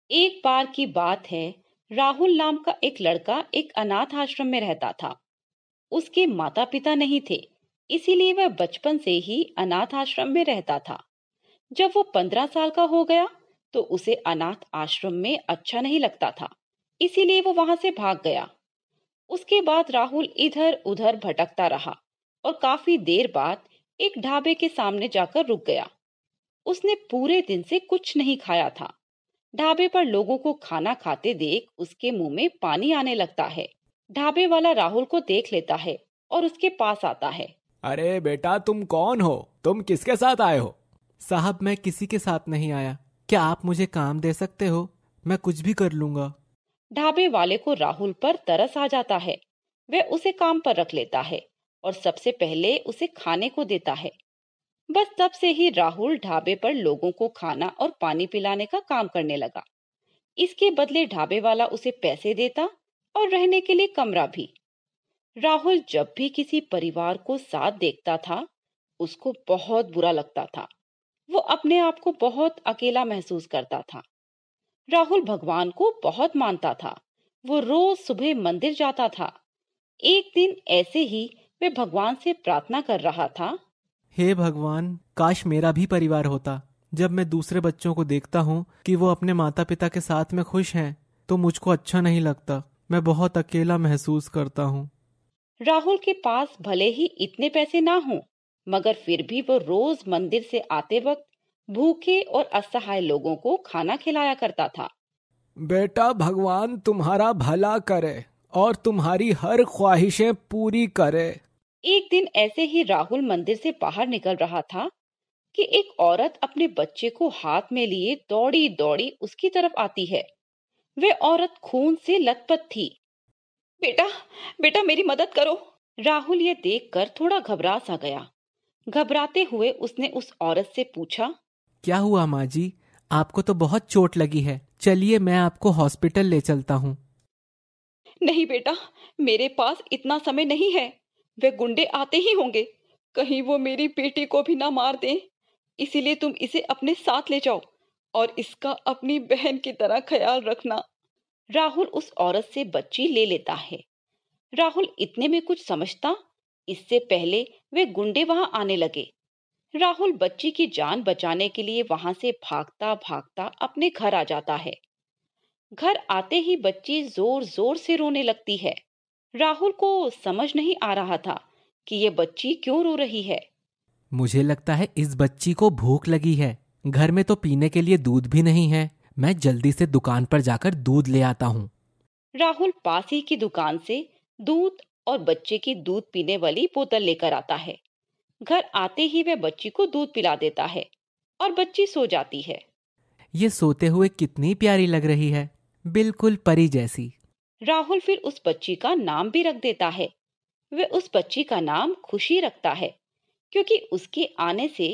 एक बार की बात है। राहुल नाम का एक लड़का एक अनाथ आश्रम में रहता था। उसके माता पिता नहीं थे, इसीलिए वह बचपन से ही अनाथ आश्रम में रहता था। जब वो 15 साल का हो गया तो उसे अनाथ आश्रम में अच्छा नहीं लगता था, इसीलिए वो वहां से भाग गया। उसके बाद राहुल इधर उधर भटकता रहा और काफी देर बाद एक ढाबे के सामने जाकर रुक गया। उसने पूरे दिन से कुछ नहीं खाया था। ढाबे पर लोगों को खाना खाते देख उसके मुंह में पानी आने लगता है। ढाबे वाला राहुल को देख लेता है और उसके पास आता है। अरे बेटा, तुम कौन हो? तुम किसके साथ आए हो? साहब, मैं किसी के साथ नहीं आया। क्या आप मुझे काम दे सकते हो? मैं कुछ भी कर लूंगा। ढाबे वाले को राहुल पर तरस आ जाता है। वह उसे काम पर रख लेता है और सबसे पहले उसे खाने को देता है। बस तब से ही राहुल ढाबे पर लोगों को खाना और पानी पिलाने का काम करने लगा। इसके बदले ढाबे वाला उसे पैसे देता और रहने के लिए कमरा भी। राहुल जब भी किसी परिवार को साथ देखता था, उसको बहुत बुरा लगता था। वो अपने आप को बहुत अकेला महसूस करता था। राहुल भगवान को बहुत मानता था। वो रोज सुबह मंदिर जाता था। एक दिन ऐसे ही वे भगवान से प्रार्थना कर रहा था। हे भगवान, काश मेरा भी परिवार होता। जब मैं दूसरे बच्चों को देखता हूँ कि वो अपने माता पिता के साथ में खुश हैं, तो मुझको अच्छा नहीं लगता। मैं बहुत अकेला महसूस करता हूँ। राहुल के पास भले ही इतने पैसे ना हों, मगर फिर भी वो रोज मंदिर से आते वक्त भूखे और असहाय लोगों को खाना खिलाया करता था। बेटा, भगवान तुम्हारा भला करे और तुम्हारी हर ख्वाहिशें पूरी करे। एक दिन ऐसे ही राहुल मंदिर से बाहर निकल रहा था कि एक औरत अपने बच्चे को हाथ में लिए दौड़ी दौड़ी उसकी तरफ आती है। वह औरत खून से लथपथ थी। बेटा, बेटा मेरी मदद करो। राहुल ये देखकर थोड़ा घबरा सा गया। घबराते हुए उसने उस औरत से पूछा। क्या हुआ माँ जी? आपको तो बहुत चोट लगी है। चलिए, मैं आपको हॉस्पिटल ले चलता हूँ। नहीं बेटा, मेरे पास इतना समय नहीं है। वे गुंडे आते ही होंगे। कहीं वो मेरी बेटी को भी ना मार दें। इसीलिए तुम इसे अपने साथ ले जाओ और इसका अपनी बहन की तरह ख्याल रखना। राहुल उस औरत से बच्ची ले लेता है। राहुल इतने में कुछ समझता, इससे पहले वे गुंडे वहां आने लगे। राहुल बच्ची की जान बचाने के लिए वहां से भागता भागता अपने घर आ जाता है। घर आते ही बच्ची जोर जोर से रोने लगती है। राहुल को समझ नहीं आ रहा था कि ये बच्ची क्यों रो रही है। मुझे लगता है इस बच्ची को भूख लगी है। घर में तो पीने के लिए दूध भी नहीं है। मैं जल्दी से दुकान पर जाकर दूध ले आता हूँ। राहुल पास ही की दुकान से दूध और बच्चे की दूध पीने वाली बोतल लेकर आता है। घर आते ही वह बच्ची को दूध पिला देता है और बच्ची सो जाती है। ये सोते हुए कितनी प्यारी लग रही है, बिल्कुल परी जैसी। राहुल फिर उस बच्ची का नाम भी रख देता है। वह उस बच्ची का नाम खुशी रखता है, क्योंकि उसके आने से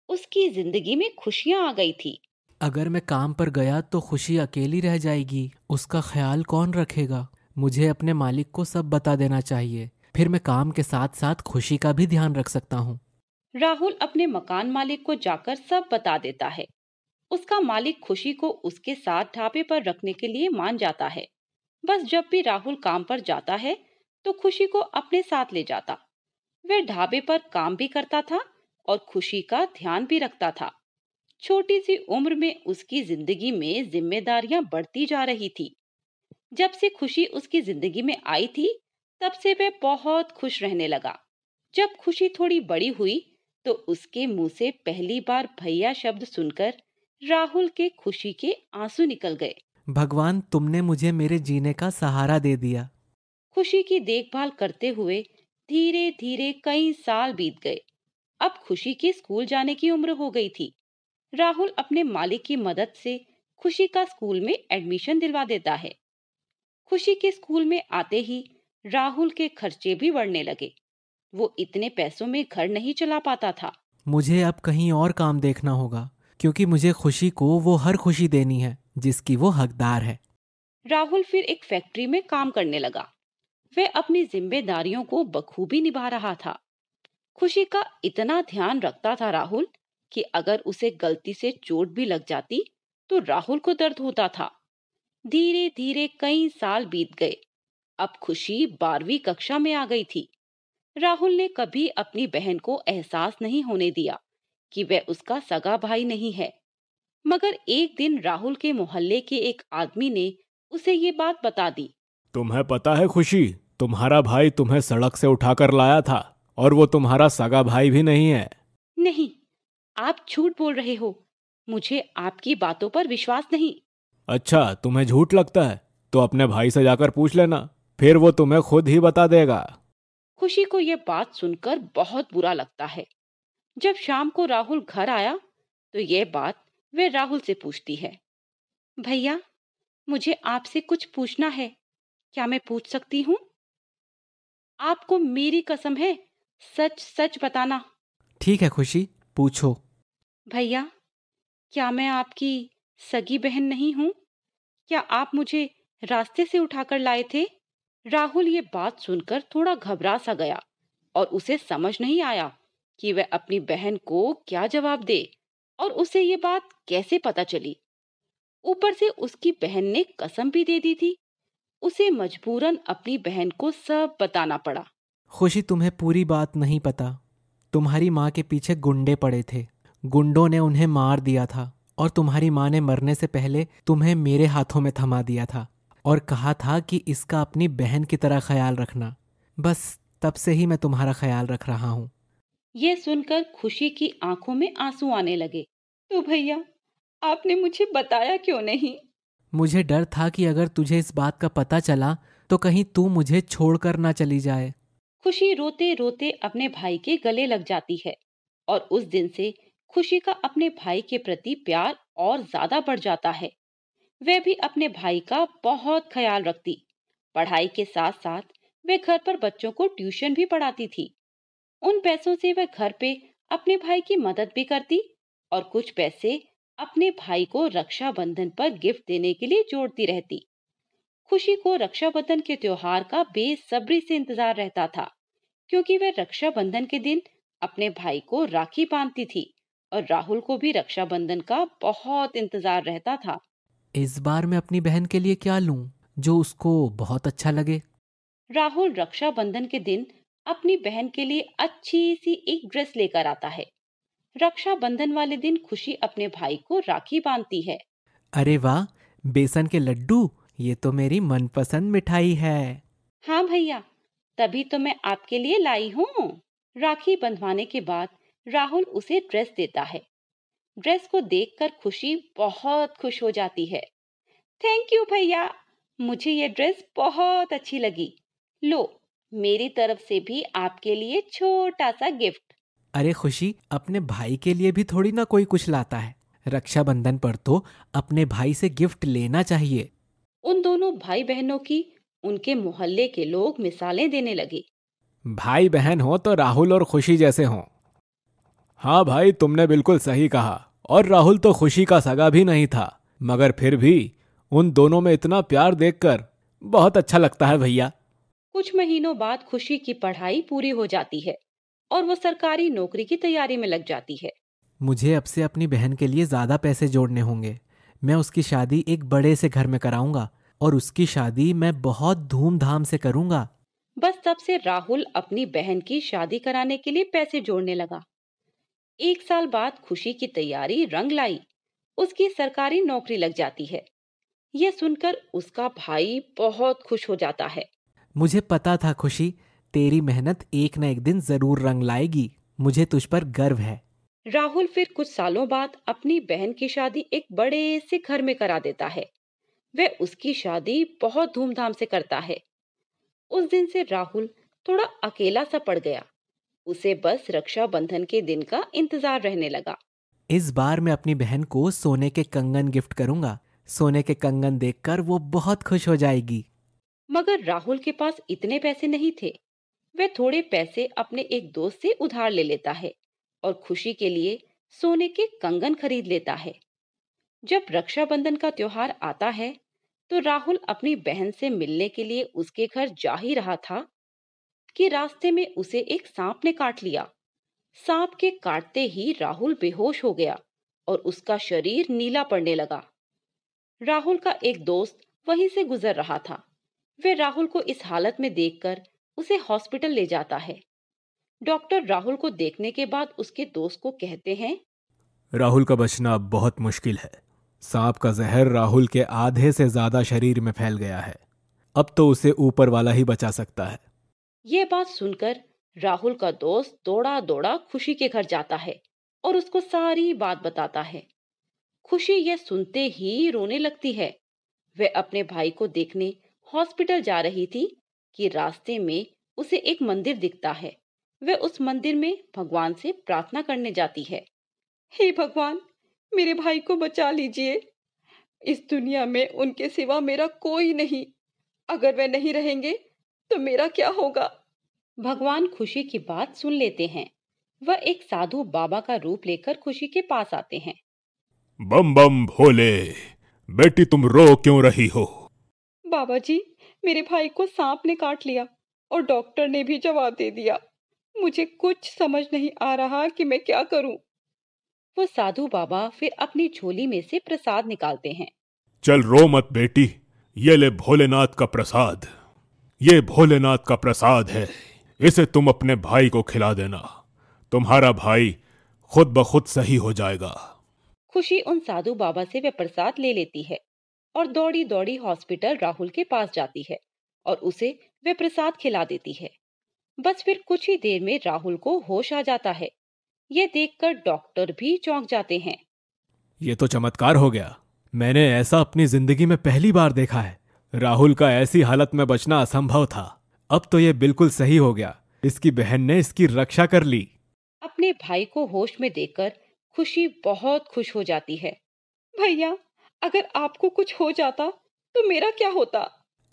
उसकी जिंदगी में खुशियां आ गई थी। अगर मैं काम पर गया तो खुशी अकेली रह जाएगी। उसका ख्याल कौन रखेगा? मुझे अपने मालिक को सब बता देना चाहिए। फिर मैं काम के साथ साथ खुशी का भी ध्यान रख सकता हूँ। राहुल अपने मकान मालिक को जाकर सब बता देता है। उसका मालिक खुशी को उसके साथ ढाबे पर रखने के लिए मान जाता है। बस जब भी राहुल काम पर जाता है तो खुशी को अपने साथ ले जाता। वह ढाबे पर काम भी करता था और खुशी का ध्यान भी रखता था। छोटी सी उम्र में उसकी जिंदगी में जिम्मेदारियां बढ़ती जा रही थी। जब से खुशी उसकी जिंदगी में आई थी, तब से वह बहुत खुश रहने लगा। जब खुशी थोड़ी बड़ी हुई तो उसके मुंह से पहली बार भैया शब्द सुनकर राहुल के खुशी के आंसू निकल गए। भगवान, तुमने मुझे मेरे जीने का सहारा दे दिया। खुशी की देखभाल करते हुए धीरे धीरे कई साल बीत गए। अब खुशी के स्कूल जाने की उम्र हो गई थी। राहुल अपने मालिक की मदद से खुशी का स्कूल में एडमिशन दिलवा देता है। खुशी के स्कूल में आते ही राहुल के खर्चे भी बढ़ने लगे। वो इतने पैसों में घर नहीं चला पाता था। मुझे अब कहीं और काम देखना होगा, क्योंकि मुझे खुशी को वो हर खुशी देनी है जिसकी वो हकदार है। राहुल फिर एक फैक्ट्री में काम करने लगा। वह अपनी जिम्मेदारियों को बखूबी निभा रहा था। खुशी का इतना ध्यान रखता था राहुल कि अगर उसे गलती से चोट भी लग जाती तो राहुल को दर्द होता था। धीरे धीरे कई साल बीत गए। अब खुशी 12वीं कक्षा में आ गई थी। राहुल ने कभी अपनी बहन को एहसास नहीं होने दिया कि वह उसका सगा भाई नहीं है। मगर एक दिन राहुल के मोहल्ले के एक आदमी ने उसे ये बात बता दी। तुम्हें पता है खुशी, तुम्हारा भाई तुम्हें सड़क से उठाकर लाया था और वो तुम्हारा सगा भाई भी नहीं है। नहीं, आप झूठ बोल रहे हो। मुझे आपकी बातों पर विश्वास नहीं। अच्छा, तुम्हें झूठ लगता है तो अपने भाई से जाकर पूछ लेना, फिर वो तुम्हें खुद ही बता देगा। खुशी को यह बात सुनकर बहुत बुरा लगता है। जब शाम को राहुल घर आया तो यह बात वह राहुल से पूछती है। भैया, मुझे आपसे कुछ पूछना है, क्या मैं पूछ सकती हूँ? आपको मेरी कसम है, सच सच बताना। ठीक है खुशी, पूछो। भैया, क्या मैं आपकी सगी बहन नहीं हूँ? क्या आप मुझे रास्ते से उठाकर लाए थे? राहुल ये बात सुनकर थोड़ा घबरा सा गया और उसे समझ नहीं आया कि वह अपनी बहन को क्या जवाब दे और उसे ये बात कैसे पता चली। ऊपर से उसकी बहन ने कसम भी दे दी थी। उसे मजबूरन अपनी बहन को सब बताना पड़ा। खुशी, तुम्हें पूरी बात नहीं पता। तुम्हारी माँ के पीछे गुंडे पड़े थे। गुंडों ने उन्हें मार दिया था और तुम्हारी माँ ने मरने से पहले तुम्हें मेरे हाथों में थमा दिया था और कहा था कि इसका अपनी बहन की तरह ख्याल रखना। बस तब से ही मैं तुम्हारा ख्याल रख रहा हूँ। यह सुनकर खुशी की आंखों में आंसू आने लगे। तो भैया, आपने मुझे बताया क्यों नहीं? मुझे डर था कि अगर तुझे इस बात का पता चला तो कहीं तू मुझे छोड़कर ना चली जाए। खुशी रोते रोते अपने भाई के गले लग जाती है और उस दिन से खुशी का अपने भाई के प्रति प्यार और ज्यादा बढ़ जाता है। वह भी अपने भाई का बहुत ख्याल रखती। पढ़ाई के साथ साथ वह घर पर बच्चों को ट्यूशन भी पढ़ाती थी। उन पैसों से वह घर पे अपने भाई की मदद भी करती और कुछ पैसे अपने भाई को रक्षाबंधन पर गिफ्ट देने के लिए जोड़ती रहती। खुशी को रक्षाबंधन के त्योहार का बेसब्री से इंतजार रहता था, क्योंकि वह रक्षाबंधन के दिन अपने भाई को राखी बांधती थी और राहुल को भी रक्षाबंधन का बहुत इंतजार रहता था। इस बार मैं अपनी बहन के लिए क्या लूं जो उसको बहुत अच्छा लगे? राहुल रक्षाबंधन के दिन अपनी बहन के लिए अच्छी सी एक ड्रेस लेकर आता है। रक्षाबंधन वाले दिन खुशी अपने भाई को राखी बांधती है। अरे वाह, बेसन के लड्डू! ये तो मेरी मनपसंद मिठाई है। हाँ भैया, तभी तो मैं आपके लिए लाई हूँ। राखी बंधवाने के बाद राहुल उसे ड्रेस देता है। ड्रेस को देखकर खुशी बहुत खुश हो जाती है। थैंक यू भैया, मुझे ये ड्रेस बहुत अच्छी लगी। लो, मेरी तरफ से भी आपके लिए छोटा सा गिफ्ट। अरे खुशी, अपने भाई के लिए भी थोड़ी ना कोई कुछ लाता है। रक्षाबंधन पर तो अपने भाई से गिफ्ट लेना चाहिए। उन दोनों भाई बहनों की उनके मोहल्ले के लोग मिसालें देने लगे। भाई बहन हो तो राहुल और खुशी जैसे हों। हाँ भाई, तुमने बिल्कुल सही कहा। और राहुल तो खुशी का सगा भी नहीं था, मगर फिर भी उन दोनों में इतना प्यार देखकर बहुत अच्छा लगता है भैया। कुछ महीनों बाद खुशी की पढ़ाई पूरी हो जाती है और वो सरकारी नौकरी की तैयारी में लग जाती है। मुझे अब से अपनी बहन के लिए ज्यादा पैसे जोड़ने होंगे। मैं उसकी शादी एक बड़े से घर में कराऊंगा और उसकी शादी मैं बहुत धूमधाम से करूंगा। बस तब से राहुल अपनी बहन की शादी कराने के लिए पैसे जोड़ने लगा। एक साल बाद खुशी की तैयारी रंग लाई। उसकी सरकारी नौकरी लग जाती है। यह सुनकर उसका भाई बहुत खुश हो जाता है। मुझे पता था खुशी, तेरी मेहनत एक न एक दिन जरूर रंग लाएगी। मुझे तुझ पर गर्व है। राहुल फिर कुछ सालों बाद अपनी बहन की शादी एक बड़े से घर में करा देता है। वह उसकी शादी बहुत धूमधाम से करता है। उस दिन से राहुल थोड़ा अकेला सा पड़ गया। उसे बस रक्षाबंधन के दिन का इंतजार रहने लगा। इस बार मैं अपनी बहन को सोने के कंगन गिफ्ट करूंगा। सोने के कंगन देखकर वो बहुत खुश हो जाएगी। मगर राहुल के पास इतने पैसे नहीं थे। वह थोड़े पैसे अपने एक दोस्त से उधार ले लेता है और खुशी के लिए सोने के कंगन खरीद लेता है। जब रक्षाबंधन का त्योहार आता है तो राहुल अपनी बहन से मिलने के लिए उसके घर जा ही रहा था कि रास्ते में उसे एक सांप ने काट लिया। सांप के काटते ही राहुल बेहोश हो गया और उसका शरीर नीला पड़ने लगा। राहुल का एक दोस्त वहीं से गुजर रहा था। वे राहुल को इस हालत में देखकर उसे हॉस्पिटल ले जाता है। डॉक्टर राहुल को देखने के बाद उसके दोस्त को कहते हैं, राहुल का बचना अब बहुत मुश्किल है। सांप का जहर राहुल के आधे से ज्यादा शरीर में फैल गया है। अब तो उसे ऊपर वाला ही बचा सकता है। ये बात सुनकर राहुल का दोस्त दौड़ा दौड़ा खुशी के घर जाता है और उसको सारी बात बताता है। खुशी यह सुनते ही रोने लगती है। वे अपने भाई को देखने हॉस्पिटल जा रही थी कि रास्ते में उसे एक मंदिर दिखता है। वे उस मंदिर में भगवान से प्रार्थना करने जाती है। हे भगवान, मेरे भाई को बचा लीजिए। इस दुनिया में उनके सिवा मेरा कोई नहीं। अगर वे नहीं रहेंगे तो मेरा क्या होगा। भगवान खुशी की बात सुन लेते हैं। वह एक साधु बाबा का रूप लेकर खुशी के पास आते हैं। बम बम भोले, बेटी तुम रो क्यों रही हो? बाबा जी, मेरे भाई को सांप ने काट लिया और डॉक्टर ने भी जवाब दे दिया। मुझे कुछ समझ नहीं आ रहा कि मैं क्या करूं। वो साधु बाबा फिर अपनी झोली में से प्रसाद निकालते हैं। चल रो मत बेटी, ये ले भोलेनाथ का प्रसाद। ये भोलेनाथ का प्रसाद है, इसे तुम अपने भाई को खिला देना। तुम्हारा भाई खुद ब खुद सही हो जाएगा। खुशी उन साधु बाबा से वह प्रसाद ले लेती है और दौड़ी दौड़ी हॉस्पिटल राहुल के पास जाती है और उसे वह प्रसाद खिला देती है। बस फिर कुछ ही देर में राहुल को होश आ जाता है। यह देखकर डॉक्टर भी चौंक जाते हैं। ये तो चमत्कार हो गया। मैंने ऐसा अपनी जिंदगी में पहली बार देखा है। राहुल का ऐसी हालत में बचना असंभव था। अब तो ये बिल्कुल सही हो गया। इसकी बहन ने इसकी रक्षा कर ली। अपने भाई को होश में देखकर खुशी बहुत खुश हो जाती है। भैया, अगर आपको कुछ हो जाता तो मेरा क्या होता।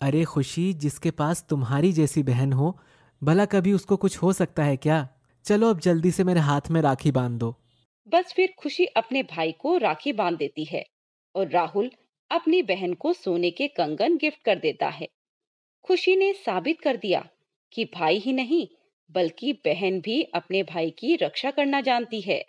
अरे खुशी, जिसके पास तुम्हारी जैसी बहन हो, भला कभी उसको कुछ हो सकता है क्या? चलो अब जल्दी से मेरे हाथ में राखी बांध दो। बस फिर खुशी अपने भाई को राखी बांध देती है और राहुल अपनी बहन को सोने के कंगन गिफ्ट कर देता है। खुशी ने साबित कर दिया कि भाई ही नहीं बल्कि बहन भी अपने भाई की रक्षा करना जानती है।